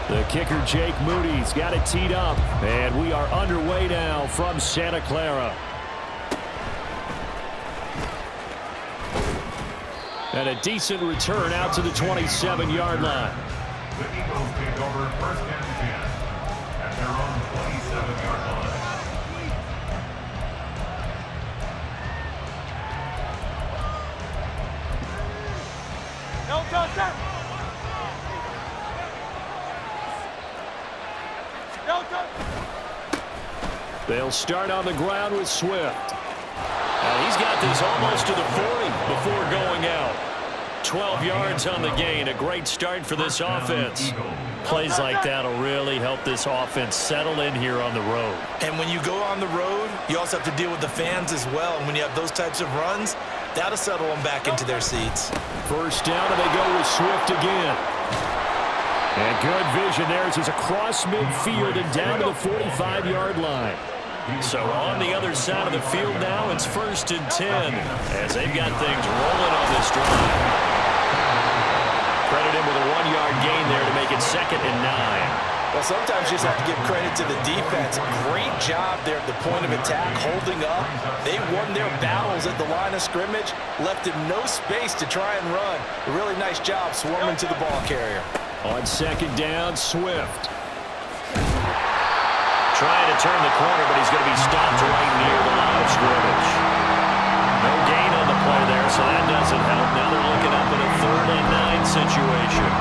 The kicker, Jake Moody's got it teed up, and we are underway now from Santa Clara. And a decent return out to the 27-yard line. The Eagles take over first and 10 at their own 27-yard line. No touchdown. No touchdown. They'll start on the ground with Swift. And he's got this almost to the 40 before going out. 12 yards on the gain. A great start for this offense. Plays like that will really help this offense settle in here on the road. And when you go on the road, you also have to deal with the fans as well. And when you have those types of runs, that'll settle them back into their seats. First down, and they go with Swift again. And good vision there as he's across midfield and down to the 45-yard line. So on the other side of the field now, it's first and 10 as they've got things rolling on this drive. Credit him with a 1-yard gain there to make it 2nd and 9. Well, sometimes you just have to give credit to the defense. Great job there at the point of attack, holding up. They won their battles at the line of scrimmage, left him no space to try and run. A really nice job swarming to the ball carrier. On 2nd down, Swift. Trying to turn the corner, but he's going to be stopped right near the line of scrimmage. No gain on the play there, so that doesn't help. Now they're looking up in a 3rd and 9 situation.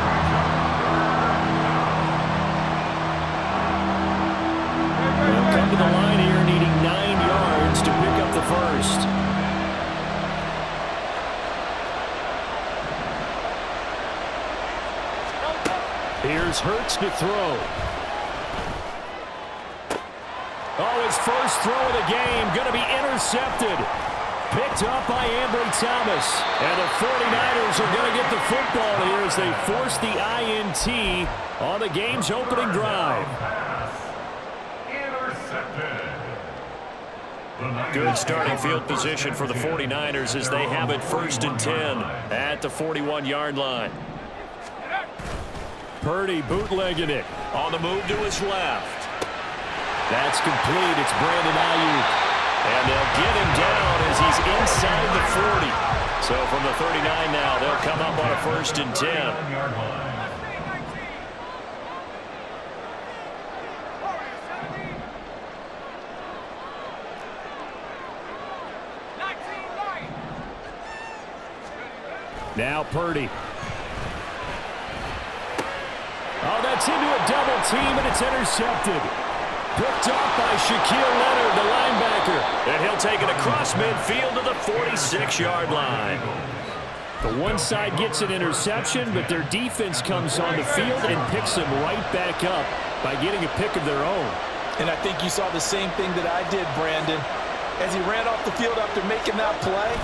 They'll come to the line here, needing 9 yards to pick up the first. Here's Hurts to throw. Oh, his first throw of the game going to be intercepted. Picked up by Ambry Thomas. And the 49ers are going to get the football here as they force the INT on the game's opening drive. Good starting field position for the 49ers as they have it 1st and 10 at the 41-yard line. Purdy bootlegging it on the move to his left. That's complete. It's Brandon Ayuk. And they'll get him down as he's inside the 40. So from the 39 now, they'll come up on a 1st and 10. Now Purdy. Oh, that's into a double team, and it's intercepted. Picked up by Shaquille Leonard, the linebacker. And he'll take it across midfield to the 46-yard line. The one side gets an interception, but their defense comes on the field and picks them right back up by getting a pick of their own. And I think you saw the same thing that I did, Brandon. As he ran off the field after making that play,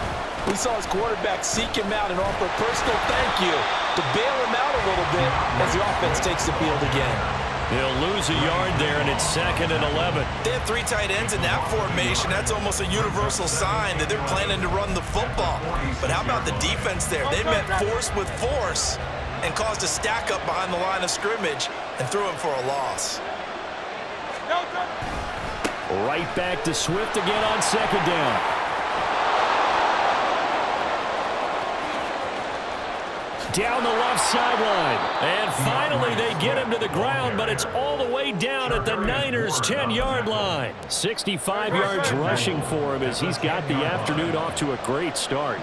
we saw his quarterback seek him out and offer a personal thank you to bail him out a little bit as the offense takes the field again. He'll lose a yard there, and it's 2nd and 11. They have 3 tight ends in that formation. That's almost a universal sign that they're planning to run the football. But how about the defense there? They met force with force and caused a stack up behind the line of scrimmage and threw him for a loss. Right back to Swift again on 2nd down. Down the left sideline. And finally they get him to the ground, but it's all the way down at the Niners' 10-yard line. 65 yards rushing for him as he's got the afternoon off to a great start.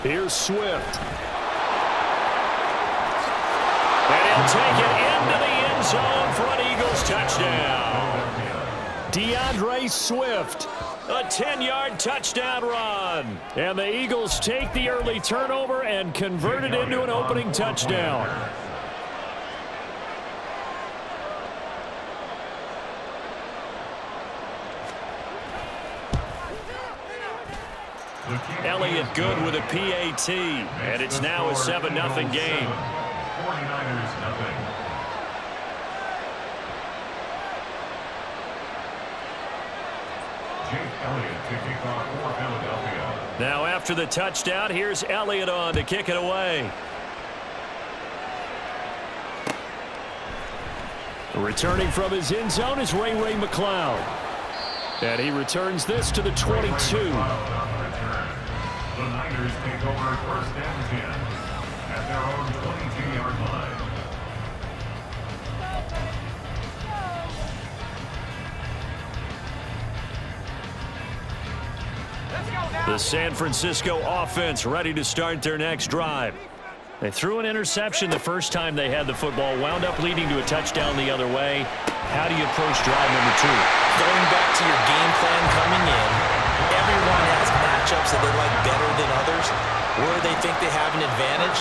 Here's Swift. And he'll take it into the end zone for an Eagles touchdown. DeAndre Swift. A 10-yard touchdown run. And the Eagles take the early turnover and convert it into an opening touchdown. Elliott good with a PAT. And it's now a 7-0 game. 49ers nothing. Now after the touchdown, here's Elliott on to kick it away. Returning from his end zone is Ray McCloud. And he returns this to the 22. The Niners take over first and 10 at their own 22-yard line. The San Francisco offense ready to start their next drive. They threw an interception the first time they had the football, wound up leading to a touchdown the other way. How do you approach drive number 2? Going back to your game plan coming in, everyone has matchups that they like better than others. Where they think they have an advantage,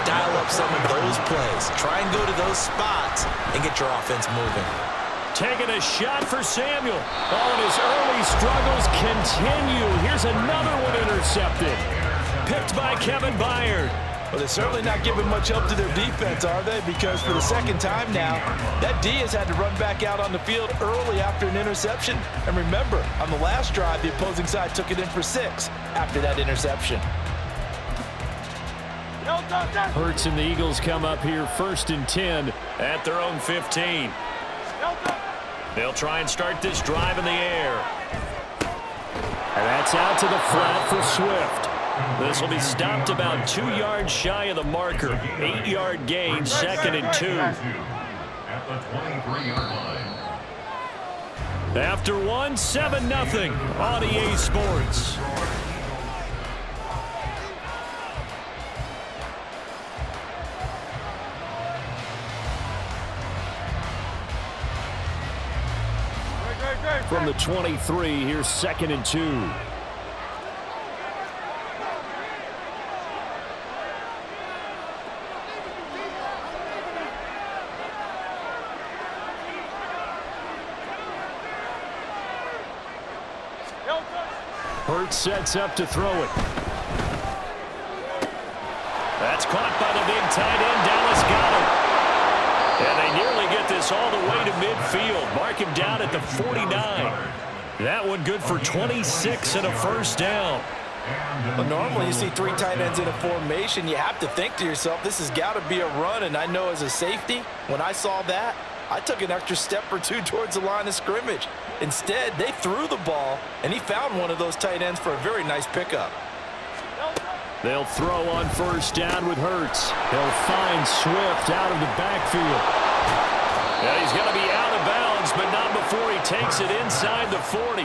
dial up some of those plays. Try and go to those spots and get your offense moving. Taking a shot for Samuel. Oh, and his early struggles continue. Here's another one intercepted. Picked by Kevin Byard. Well, they're certainly not giving much help to their defense, are they? Because for the second time now, that D has had to run back out on the field early after an interception. And remember, on the last drive, the opposing side took it in for 6 after that interception. Hurts and the Eagles come up here first and 10 at their own 15. They'll try and start this drive in the air. And that's out to the flat for Swift. This will be stopped about 2 yards shy of the marker. 8-yard gain, 2nd and 2. At the 23-yard line. After 1, 7-0 on EA Sports. From the 23, here's 2nd and 2. Hurts sets up to throw it. That's caught by the big tight end. Dallas got it. And they nearly get this all the way to midfield. Mark him down at the 49. That one good for 26 and a first down. Well, normally you see 3 tight ends in a formation. You have to think to yourself, this has got to be a run. And I know as a safety, when I saw that, I took an extra step or 2 towards the line of scrimmage. Instead, they threw the ball, and he found one of those tight ends for a very nice pickup. They'll throw on first down with Hurts. He'll find Swift out of the backfield. Yeah, he's going to be out of bounds, but not before he takes it inside the 40.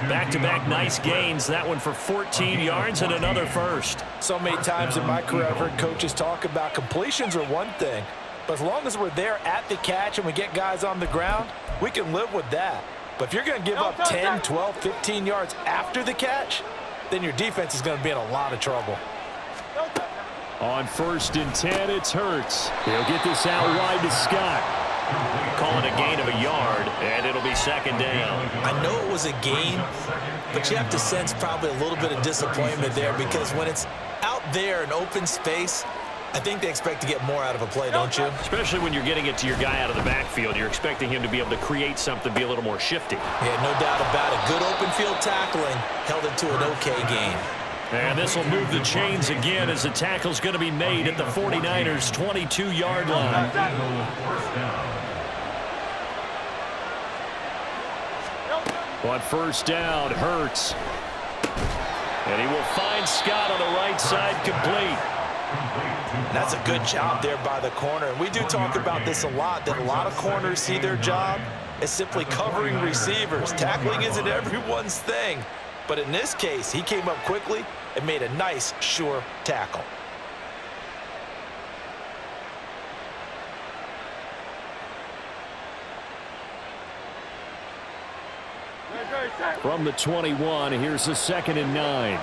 Back-to-back nice gains. That one for 14 yards and another first. So many times in my career, I've heard coaches talk about completions are one thing, but as long as we're there at the catch and we get guys on the ground, we can live with that. But if you're going to give up 10, 12, 15 yards after the catch, then your defense is going to be in a lot of trouble. On first and 10, it's Hurts. He'll get this out wide to Scott. Call it a gain of a yard, and it'll be 2nd down. I know it was a gain, but you have to sense probably a little bit of disappointment there because when it's out there in open space, I think they expect to get more out of a play, don't you? Especially when you're getting it to your guy out of the backfield. You're expecting him to be able to create something, be a little more shifty. Yeah, no doubt about it. Good open field tackling held it to an okay game. And this will move the chains again as the tackle's going to be made at the 49ers' 22-yard line. On first down, Hurts. And he will find Scott on the right side, complete. That's a good job there by the corner. And we do talk about this a lot, that a lot of corners see their job as simply covering receivers. Tackling isn't everyone's thing. But in this case, he came up quickly and made a nice, sure tackle. From the 21, here's a 2nd and 9.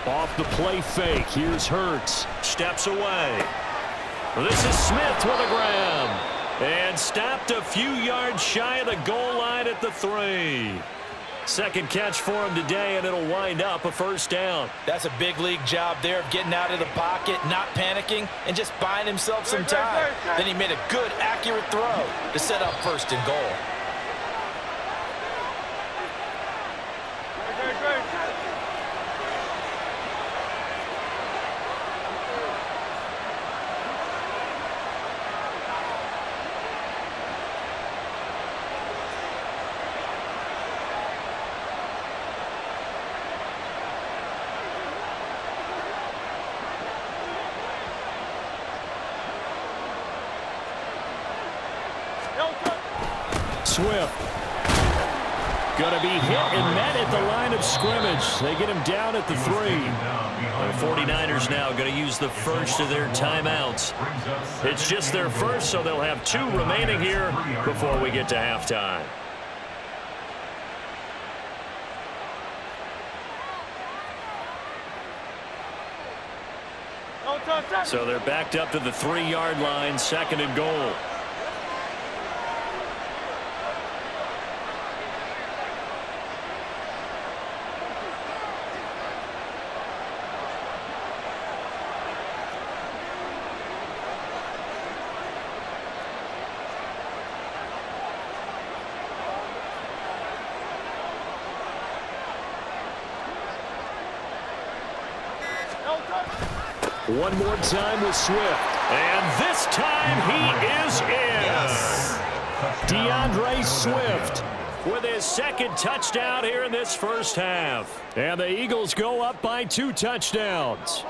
Off the play fake, here's Hurts. Steps away. This is Smith with a grab. And stopped a few yards shy of the goal line at the 3. Second catch for him today, and it'll wind up a first down. That's a big league job there of getting out of the pocket, not panicking, and just buying himself some time. Then he made a good, accurate throw to set up 1st and goal. Swift. Going to be hit and met at the line of scrimmage. They get him down at the 3. The 49ers now going to use the first of their timeouts. It's just their first, so they'll have 2 remaining here before we get to halftime. So they're backed up to the 3-yard line, 2nd and goal. One more time with Swift. And this time he is in. Yes. DeAndre Swift with his 2nd touchdown here in this first half. And the Eagles go up by 2 touchdowns.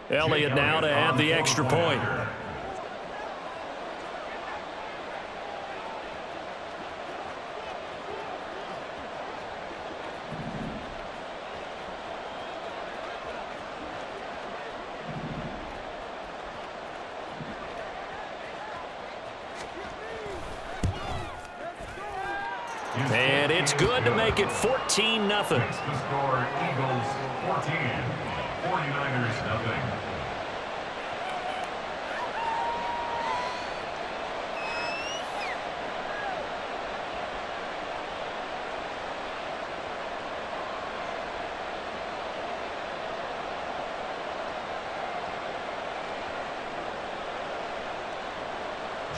Elliott now to add the extra point. And it's good to make it 14-0. The score, Eagles 14, 49ers nothing.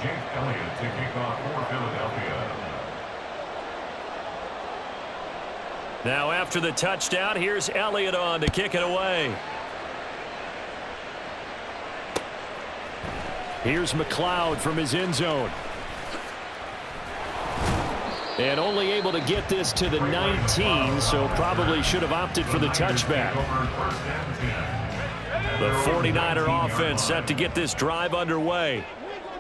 Jake Elliott to kick off for Philadelphia. Now after the touchdown, here's Elliott on to kick it away. Here's McLeod from his end zone. And only able to get this to the 19, so probably should have opted for the touchback. The 49er offense set to get this drive underway.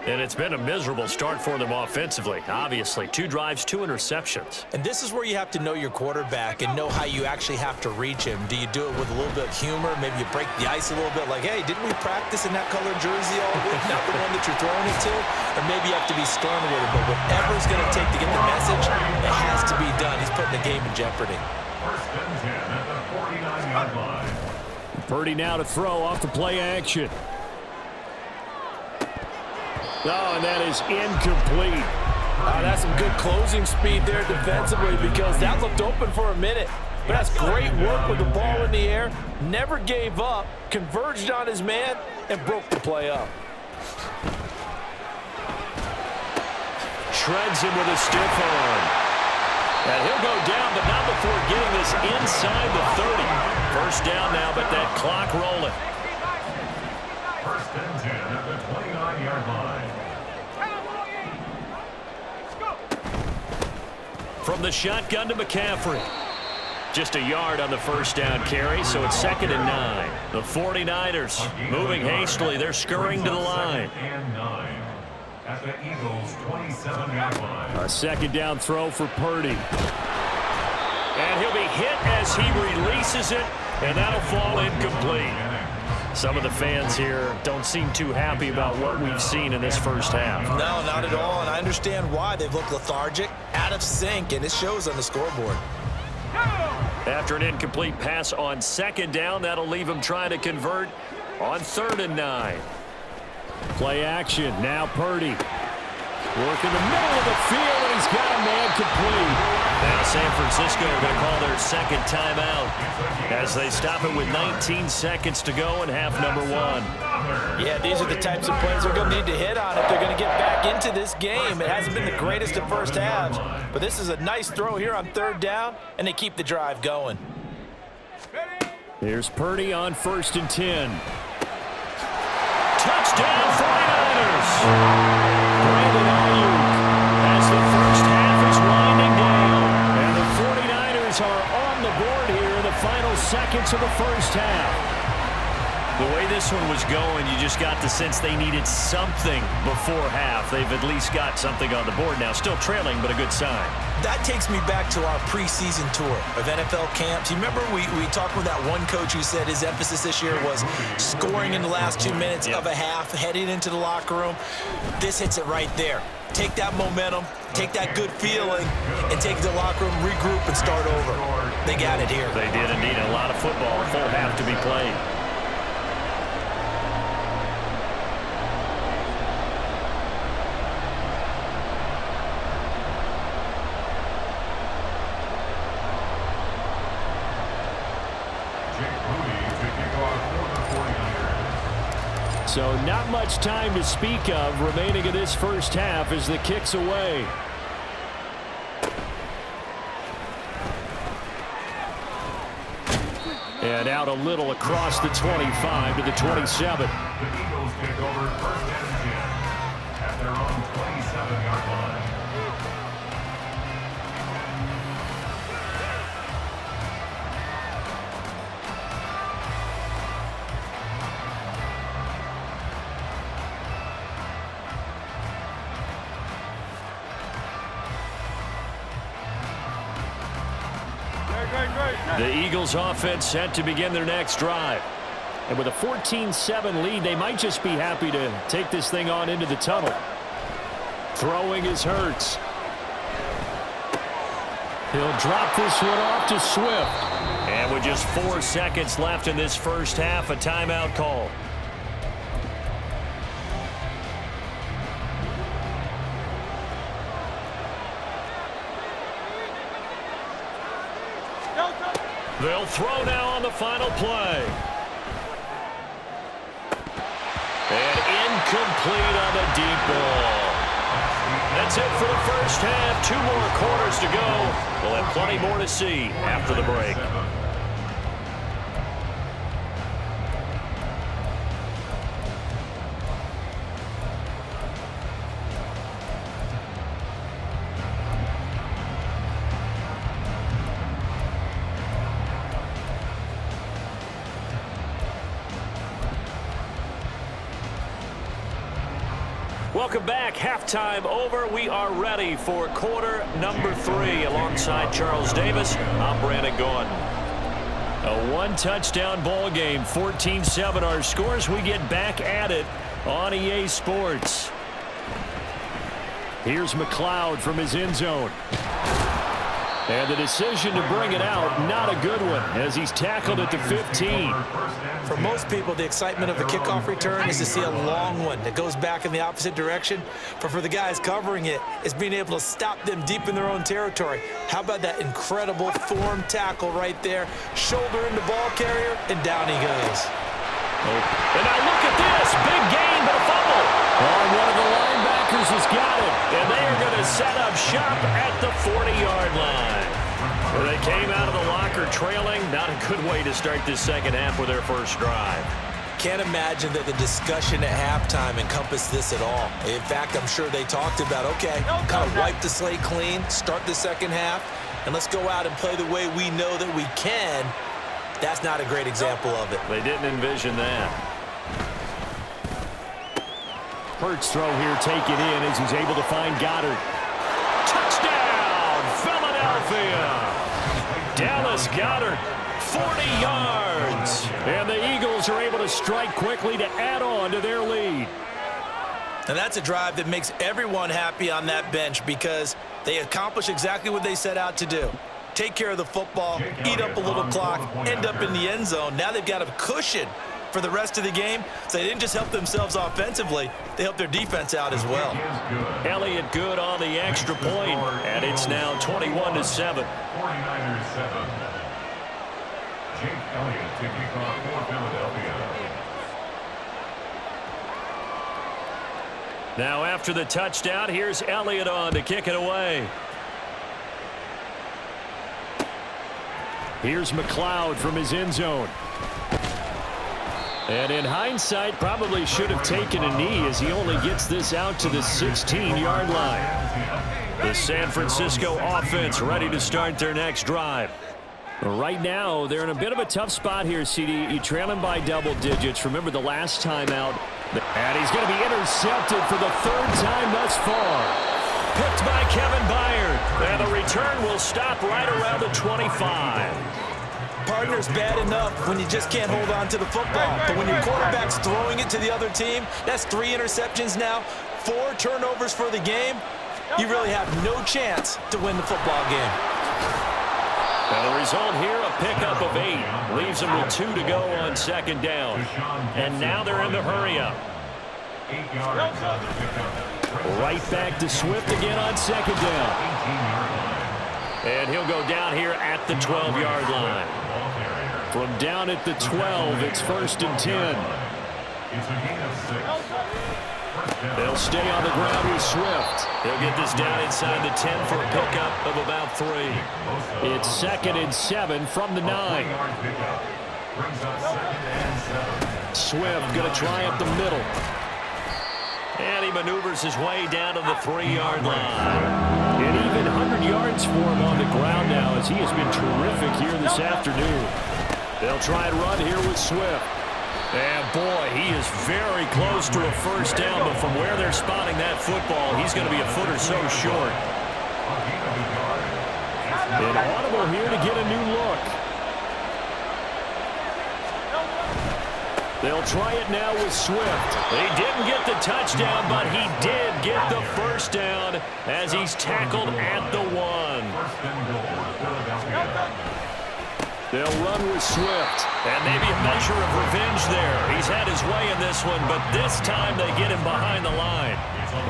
And it's been a miserable start for them offensively. Obviously, 2 drives, 2 interceptions. And this is where you have to know your quarterback and know how you actually have to reach him. Do you do it with a little bit of humor? Maybe you break the ice a little bit, like, hey, didn't we practice in that colored jersey all week? Not the one that you're throwing it to? Or maybe you have to be stern with it. But whatever it's going to take to get the message, it has to be done. He's putting the game in jeopardy. First and 10 at the 49-yard line. Purdy now to throw off the play action. Oh, and that is incomplete. That's some good closing speed there defensively because that looked open for a minute. But that's great work with the ball in the air. Never gave up, converged on his man, and broke the play up. Shreds him with a stiff arm. And he'll go down, but not before getting this inside the 30. First down now, but that clock rolling. First and 10 at the 29-yard line. From the shotgun to McCaffrey. Just a yard on the first down carry, so it's 2nd and 9. The 49ers moving hastily. They're scurrying to the line. And 9 at the Eagles' 27-yard line. A 2nd down throw for Purdy. And he'll be hit as he releases it, and that'll fall incomplete. Some of the fans here don't seem too happy about what we've seen in this first half. No, not at all, and I understand why. They've looked lethargic, out of sync, and it shows on the scoreboard. After an incomplete pass on 2nd down, that'll leave him trying to convert on 3rd and 9. Play action, now Purdy. Work in the middle of the field, and he's got a man complete. Now San Francisco are going to call their 2nd timeout as they stop it with 19 seconds to go in half number 1. Yeah, these are the types of plays they're going to need to hit on if they're going to get back into this game. It hasn't been the greatest of first halves, but this is a nice throw here on 3rd down, and they keep the drive going. Here's Purdy on 1st and 10. Touchdown 49ers! Brandon Ayuk as the first half is winding down. And the 49ers are on the board here in the final seconds of the first half. The way this one was going, you just got the sense they needed something before half. They've at least got something on the board now. Still trailing, but a good sign. That takes me back to our preseason tour of NFL camps. You remember we talked with that one coach who said his emphasis this year was scoring in the last 2 minutes of a half, heading into the locker room. This hits it right there. Take that momentum, take that good feeling, and take it to the locker room, regroup, and start over. They got it here. They did indeed. A lot of football, a full half to be played. So not much time to speak of remaining in this first half as the kick's away. And out a little across the 25 to the 27. The Eagles take over first and 10 at their own 27-yard line. The Eagles offense set to begin their next drive. And with a 14-7 lead, they might just be happy to take this thing on into the tunnel. Throwing is Hurts. He'll drop this one off to Swift. And with just 4 seconds left in this first half, a timeout call. They'll throw now on the final play. And incomplete on the deep ball. That's it for the first half. 2 more quarters to go. We'll have plenty more to see after the break. Welcome back. Halftime over. We are ready for quarter number 3. Alongside Charles Davis, I'm Brandon Gaudin. A 1-touchdown ball game. 14-7 our scores. We get back at it on EA Sports. Here's McLeod from his end zone. And the decision to bring it out, not a good one, as he's tackled at the 15. For most people, the excitement of a kickoff return is to see a long one that goes back in the opposite direction. But for the guys covering it, it's being able to stop them deep in their own territory. How about that incredible form tackle right there? Shoulder in the ball carrier, and down he goes. And now look at this. Big gain, but a fumble. Oh, one of the linebackers has got it. And they are going to set up shop at the 40-yard line. Well, they came out of the locker trailing. Not a good way to start this second half with their first drive. Can't imagine that the discussion at halftime encompassed this at all. In fact, I'm sure they talked about, okay, kind of wipe the slate clean, start the second half, and let's go out and play the way we know that we can. That's not a great example of it. They didn't envision that. Hurts throw here taken in as he's able to find Goddard. Touchdown, Philadelphia! Dallas Goedert, 40 yards. And the Eagles are able to strike quickly to add on to their lead. And that's a drive that makes everyone happy on that bench because they accomplish exactly what they set out to do. Take care of the football, eat up a little clock, end up in the end zone. Now they've got a cushion for the rest of the game. So they didn't just help themselves offensively, they helped their defense out as well. Elliott good on the extra point, and it's now 21-7. 49ers 7. Jake Elliott to kick off for Philadelphia. Now after the touchdown, here's Elliott on to kick it away. Here's McLeod from his end zone. And in hindsight, probably should have taken a knee as he only gets this out to the 16-yard line. The San Francisco offense ready to start their next drive. Right now, they're in a bit of a tough spot here, CD. You trail them by double digits. Remember the last time out. And he's going to be intercepted for the third time thus far. Picked by Kevin Byard. And the return will stop right around the 25. Partner's bad enough when you just can't hold on to the football. But when your quarterback's throwing it to the other team, that's 3 interceptions now, 4 turnovers for the game. You really have no chance to win the football game. And the result here, a pickup of 8. Leaves them with 2 to go on second down. And now they're in the hurry-up. 8 yards on the pickup. Right back to Swift again on second down. And he'll go down here at the 12-yard line. From down at the 12, it's 1st and 10. They'll stay on the ground with Swift. He'll get this down inside the 10 for a pickup of about 3. It's 2nd and 7 from the 9. Swift going to try up the middle. And he maneuvers his way down to the 3-yard line. And even 100 yards for him on the ground now as he has been terrific here this afternoon. They'll try and run here with Swift. And boy, he is very close to a first down, but from where they're spotting that football, he's going to be a foot or so short. An audible here to get a new look. They'll try it now with Swift. He didn't get the touchdown, but he did get the first down as he's tackled at the 1. They'll run with Swift. And maybe a measure of revenge there. He's had his way in this one, but this time they get him behind the line.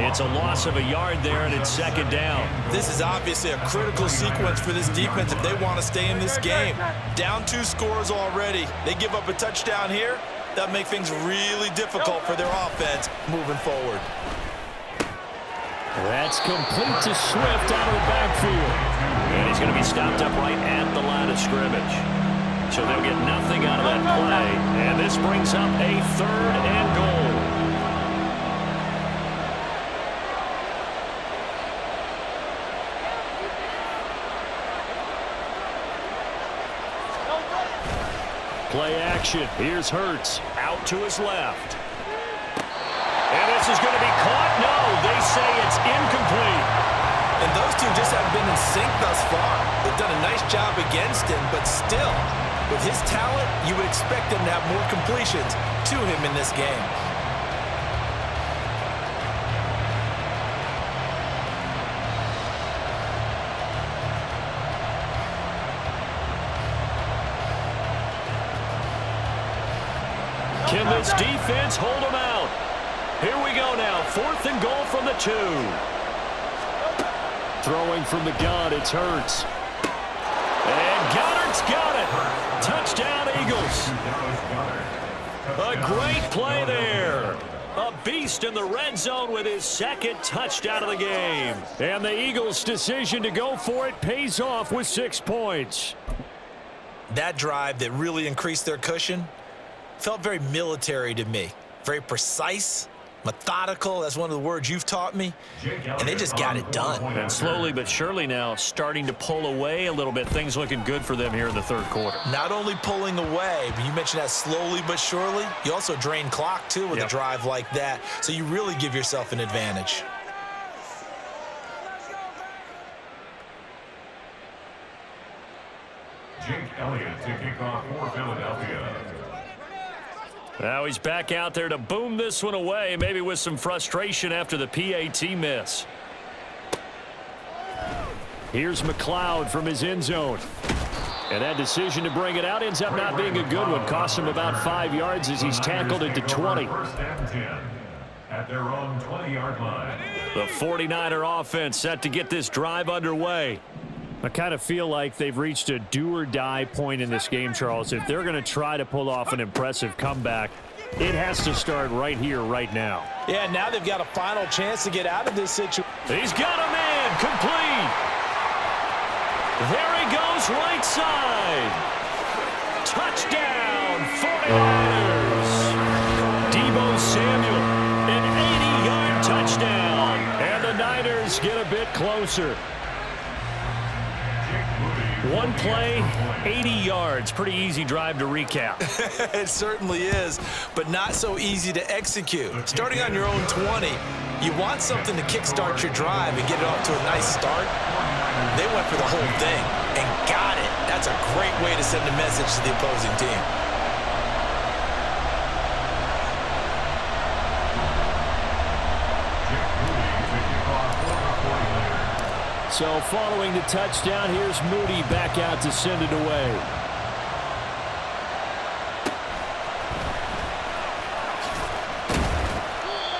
It's a loss of a yard there, and it's second down. This is obviously a critical sequence for this defense if they want to stay in this game. Down 2 scores already. They give up a touchdown here. That make things really difficult for their offense moving forward. That's complete to Swift out of the backfield. And he's going to be stopped up right at the line of scrimmage. So they'll get nothing out of that play. And this brings up a 3rd and goal. Play action. Here's Hurts. Out to his left. And this is going to be caught. No, they say it's incomplete. And those two just haven't been in sync thus far. They've done a nice job against him, but still, with his talent, you would expect him to have more completions to him in this game. Can this defense hold them out? Here we go now. 4th and goal from the 2. Throwing from the gun, it's Hurts. And Goddard's got it. Touchdown, Eagles. A great play there. A beast in the red zone with his 2nd touchdown of the game. And the Eagles' decision to go for it pays off with 6 points. That drive that really increased their cushion felt very military to me. Very precise, methodical. That's one of the words you've taught me. And they just got it done. And slowly but surely now starting to pull away a little bit. Things looking good for them here in the 3rd quarter. Not only pulling away, but you mentioned that slowly but surely. You also drain clock, too, with a drive like that. So you really give yourself an advantage. Jake Elliott to kick off for Philadelphia. Now he's back out there to boom this one away, maybe with some frustration after the PAT miss. Here's McLeod from his end zone. And that decision to bring it out ends up not being a good one. Costs him about 5 yards as he's tackled at the 20. 1st and 10 at their own 20-yard line. The 49er offense set to get this drive underway. I kind of feel like they've reached a do-or-die point in this game, Charles. If they're going to try to pull off an impressive comeback, it has to start right here, right now. Yeah, now they've got a final chance to get out of this situation. He's got a man, complete. There he goes, right side. Touchdown, 49ers. Deebo Samuel, an 80-yard touchdown. And the Niners get a bit closer. One play, 80 yards. Pretty easy drive to recap. It certainly is, but not so easy to execute. Starting on your own 20, you want something to kickstart your drive and get it off to a nice start. They went for the whole thing and got it. That's a great way to send a message to the opposing team. So following the touchdown, here's Moody back out to send it away.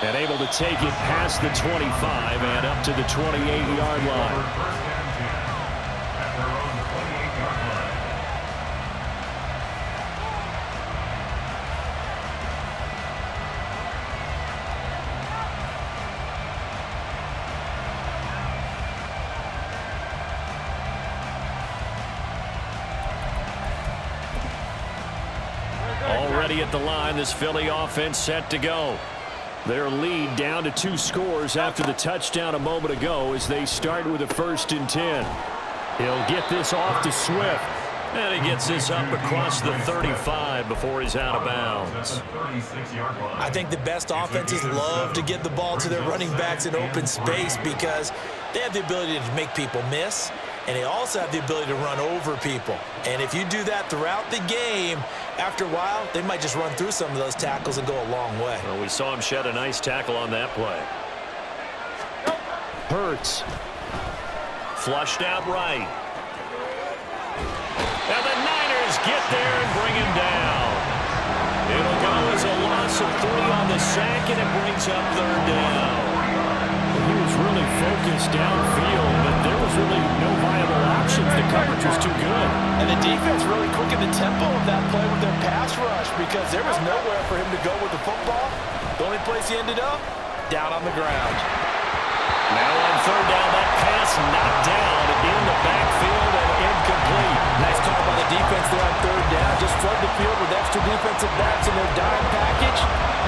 And able to take it past the 25 and up to the 28-yard line. Already at the line, this Philly offense set to go. Their lead down to 2 scores after the touchdown a moment ago as they start with a 1st and 10. He'll get this off to Swift. And he gets this up across the 35 before he's out of bounds. I think the best offenses love to get the ball to their running backs in open space because they have the ability to make people miss, and they also have the ability to run over people. And if you do that throughout the game, after a while, they might just run through some of those tackles and go a long way. Well, we saw him shed a nice tackle on that play. Hurts. Flushed out right. And the Niners get there and bring him down. It'll go as a loss of 3 on the sack, and it brings up 3rd down. He was really focused downfield, but there was really no viable options. The coverage was too good. And the defense really quickened the tempo of that play with their pass rush because there was nowhere for him to go with the football. The only place he ended up, down on the ground. Now on 3rd down, that pass knocked down in the backfield and incomplete. Nice call by the defense there on 3rd down. Just flood the field with extra defensive backs in their dime package.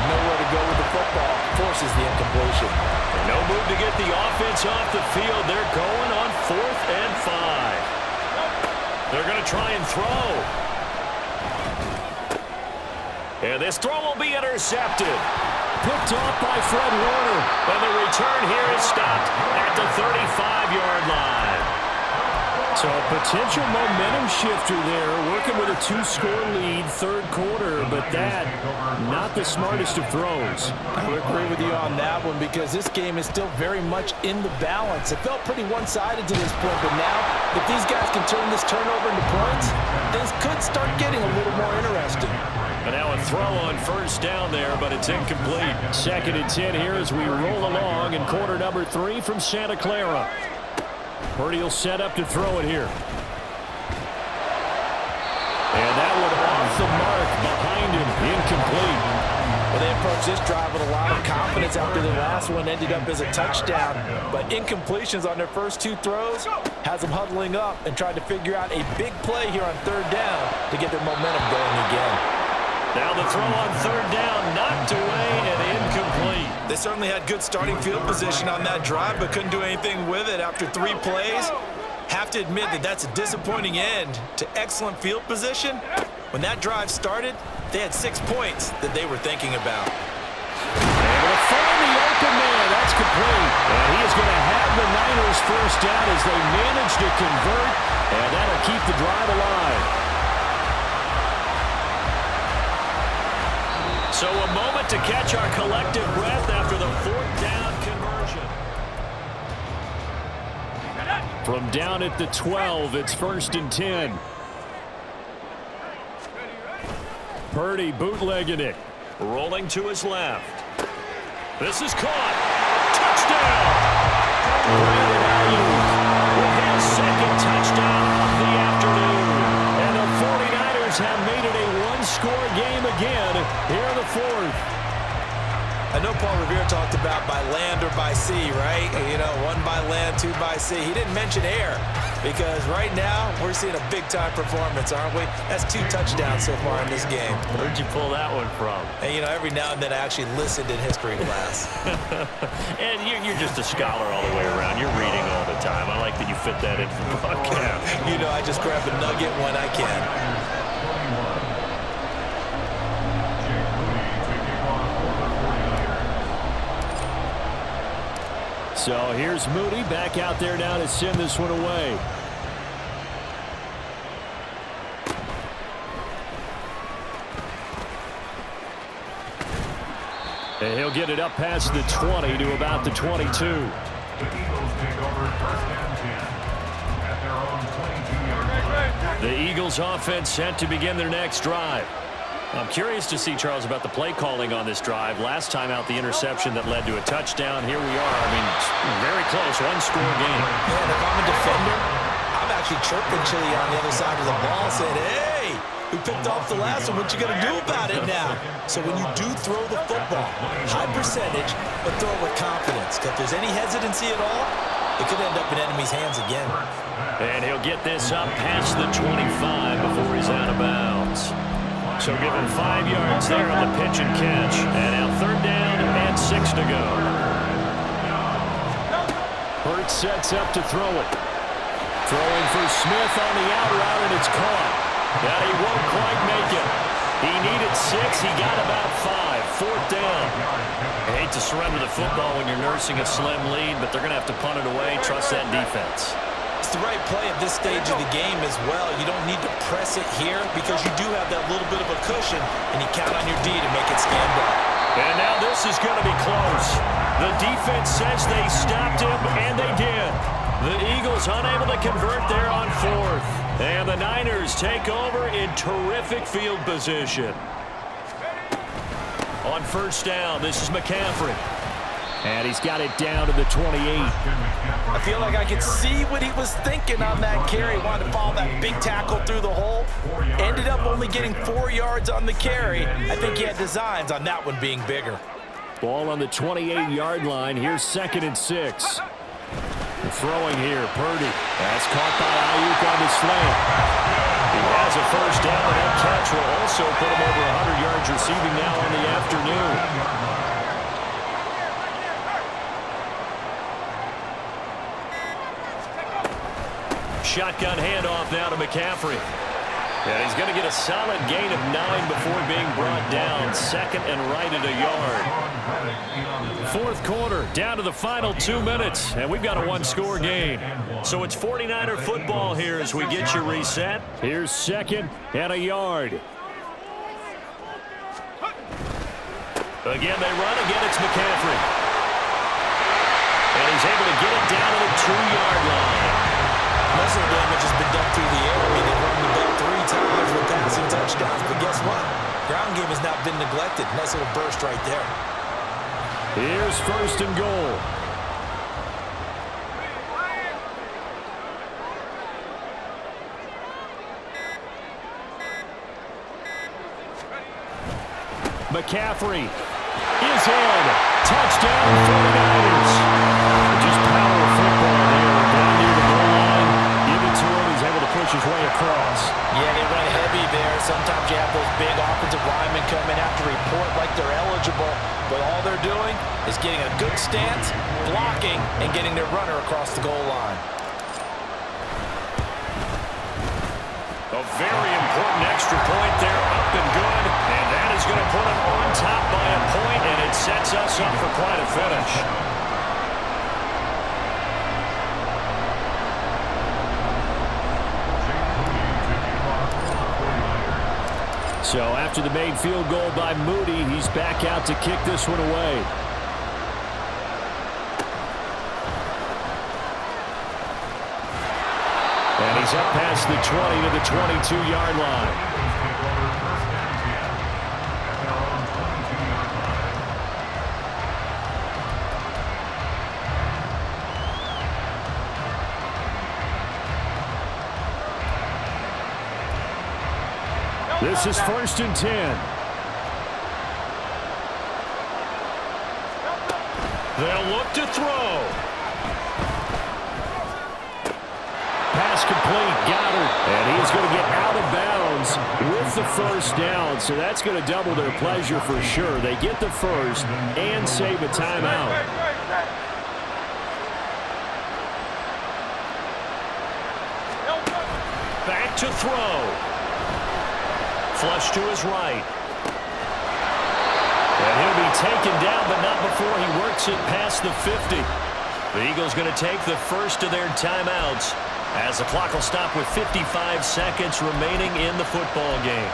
Nowhere to go with the football. Forces the incompletion. And no move to get the offense off the field. They're going on 4th and 5. They're going to try and throw. And this throw will be intercepted. Picked off by Fred Warner. And the return here is stopped at the 35-yard line. So a potential momentum shifter there, working with a 2-score lead, 3rd quarter, but that, not the smartest of throws. I would agree with you on that one because this game is still very much in the balance. It felt pretty one-sided to this point, but now, if these guys can turn this turnover into points, things could start getting a little more interesting. And now a throw on 1st down there, but it's incomplete. 2nd and 10 here as we roll along in quarter number 3 from Santa Clara. Purdy will set up to throw it here. And that one off the mark behind him, incomplete. Well, they approached this drive with a lot of confidence after the last one ended up as a touchdown. But incompletions on their first 2 throws has them huddling up and trying to figure out a big play here on 3rd down to get their momentum going again. Now the throw on 3rd down, knocked away and incomplete. They certainly had good starting field position on that drive, but couldn't do anything with it after 3 plays. Have to admit that that's a disappointing end to excellent field position. When that drive started, they had 6 points that they were thinking about. Able to find the open man. That's complete. And he is going to have the Niners 1st down as they manage to convert, and that'll keep the drive alive. So a moment to catch our collective breath after the 4th down conversion. From down at the 12, it's 1st and 10. Purdy bootlegging it. Rolling to his left. This is caught. Touchdown! Brandon Ayuk with his 2nd touchdown of the afternoon. And the 49ers have made it a 1-score game again here in the 4th. I know Paul Revere talked about by land or by sea, right? You know, 1 by land, 2 by sea. He didn't mention air because right now we're seeing a big-time performance, aren't we? That's 2 touchdowns so far in this game. Where'd you pull that one from? And, you know, every now and then I actually listened in history class. And you're just a scholar all the way around. You're reading all the of time. I like that you fit that into the broadcast. You know, I just grab a nugget when I can. So here's Moody back out there now to send this one away. And he'll get it up past the 20 to about the 22. The Eagles take over first and 10 at their own 22-yard line. The Eagles offense set to begin their next drive. I'm curious to see, Charles, about the play calling on this drive. Last time out, the interception that led to a touchdown. Here we are. I mean, very close, one-score game. Man, if I'm a defender, I'm actually chirping Chili on the other side of the ball, saying, hey, we picked off the last one. What you going to do about it now? So when you do throw the football, high percentage, but throw it with confidence. If there's any hesitancy at all, it could end up in enemy's hands again. And he'll get this up past the 25 before he's out of bounds. So give him 5 yards there on the pitch and catch. And now 3rd down and 6 to go. Hurts sets up to throw it. Throwing for Smith on the out route, and it's caught. And he won't quite make it. He needed 6. He got about 5. 4th down. I hate to surrender the football when you're nursing a slim lead, but they're going to have to punt it away. Trust that defense. It's the right play at this stage of the game as well. You don't need to press it here because you do have that little bit of a cushion, and you count on your D to make it stand up. And now this is going to be close. The defense says they stopped him, and they did. The Eagles unable to convert there on 4th. And the Niners take over in terrific field position. On 1st down, this is McCaffrey. And he's got it down to the 28. I feel like I could see what he was thinking on that carry. Wanted to follow that big tackle through the hole. Ended up only getting 4 yards on the carry. I think he had designs on that one being bigger. Ball on the 28-yard line. Here's 2nd and 6. Throwing here, Purdy. That's caught by Ayuk on the slant. He has a 1st down, and that catch will also put him over 100 yards receiving now on the afternoon. Shotgun handoff now to McCaffrey. And he's going to get a solid gain of 9 before being brought down. 2nd and right at a yard. 4th quarter, down to the final 2 minutes, and we've got a 1-score game. So it's 49er football here as we get you reset. Here's 2nd and a yard. Again, they run. Again, it's McCaffrey. And he's able to get it down to the 2-yard line. Muscle damage has been done through the air. I mean, they've run the ball 3 times with passing touchdowns. But guess what? Ground game has not been neglected. Nice little burst right there. Here's 1st and goal. McCaffrey is in. Touchdown 49ers. Just power of football there. Down near the goal line. Give it to him. He's able to push his way across. Yeah, they run heavy there. Sometimes you have those big offensive linemen come in, have to report like they're eligible. But all they're doing is getting a good stance, blocking, and getting their runner across the goal line. A very important extra point there, up and good. And that is going to put him on top by a point, and it sets us up for quite a finish. So after the made field goal by Moody, he's back out to kick this one away. And he's up past the 20 to the 22-yard line. This is 1st and 10. They'll look to throw. Pass complete, Goddard, and he's going to get out of bounds with the 1st down, so that's going to double their pleasure for sure. They get the 1st and save a timeout. back to throw. Flush to his right. And he'll be taken down, but not before he works it past the 50. The Eagles going to take the first of their timeouts as the clock will stop with 55 seconds remaining in the football game.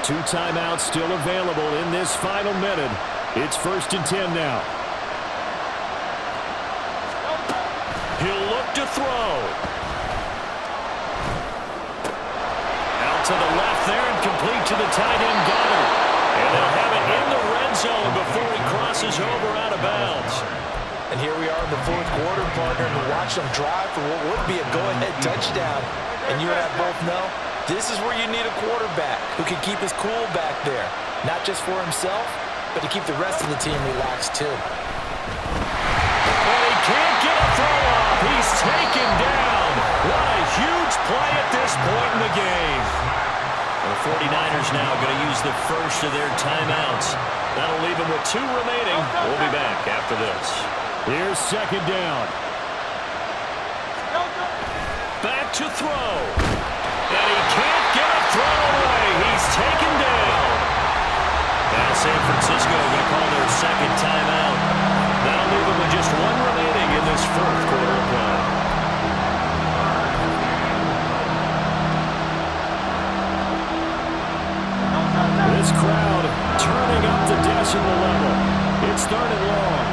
2 timeouts still available in this final minute. It's 1st and 10 now. He'll look to throw. Out to the left there and complete to the tight end Goddard. And they'll have it in the red zone before he crosses over out of bounds. And here we are in the 4th quarter, partner, and we watch them drive for what would be a go-ahead touchdown. And you and I both know this is where you need a quarterback who can keep his cool back there. Not just for himself, but to keep the rest of the team relaxed too. And he can't get a throw off. He's taken down. What a huge play at this point in the game. The 49ers now going to use the first of their timeouts. That'll leave them with 2 remaining. We'll be back after this. Here's 2nd down. Back to throw. And he can't get a throw away. He's taken down. And San Francisco going to call their 2nd timeout. That'll leave them with just 1 remaining in this 4th quarter of play. This crowd turning up the decibel level. It's 3rd and long.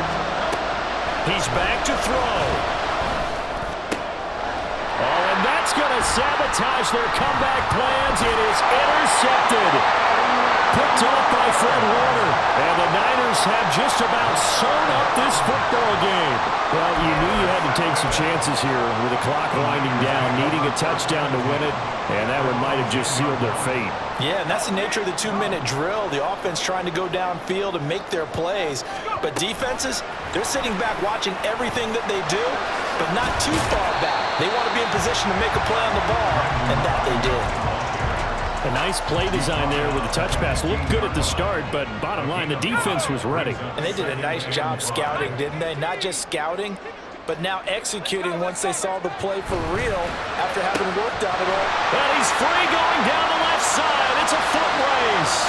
He's back to throw. Oh, and that's going to sabotage their comeback plans. It is intercepted. Picked off by Fred Warner. And the Niners have just about sewn up this football game. Well, you knew you had to take some chances here with the clock winding down, needing a touchdown to win it, and that one might have just sealed their fate. Yeah, and that's the nature of the 2-minute drill. The offense trying to go downfield and make their plays. But defenses, they're sitting back watching everything that they do, but not too far back. They want to be in position to make a play on the ball, and that they did. A nice play design there with the touch pass. Looked good at the start, but bottom line, the defense was ready. And they did a nice job scouting, didn't they? Not just scouting, but now executing once they saw the play for real after having worked on it all. And he's free going down the left side. It's a foot race.